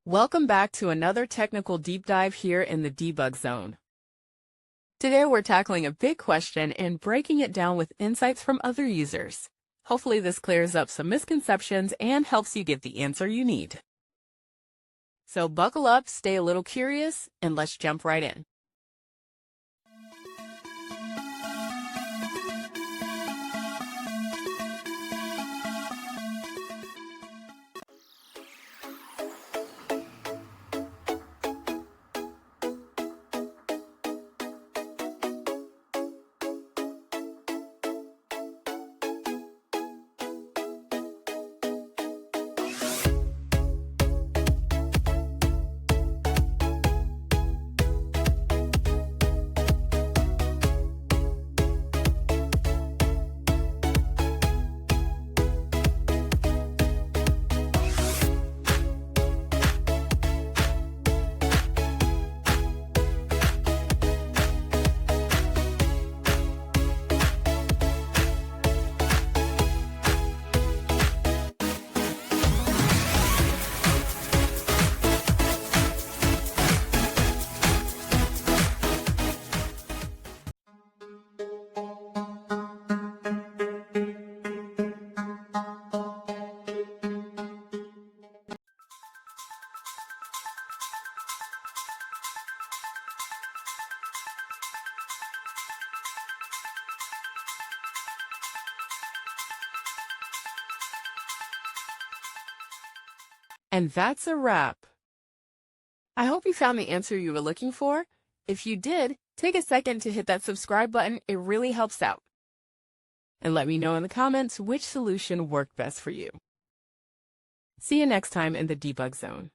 Welcome back to another technical deep dive here in the debug zone. Today we're tackling a big question and breaking it down with insights from other users. Hopefully this clears up some misconceptions and helps you get the answer you need. So buckle up, stay a little curious, and let's jump right in. And that's a wrap. I hope you found the answer you were looking for. If you did, take a second to hit that subscribe button. It really helps out. And let me know in the comments which solution worked best for you. See you next time in the debug zone.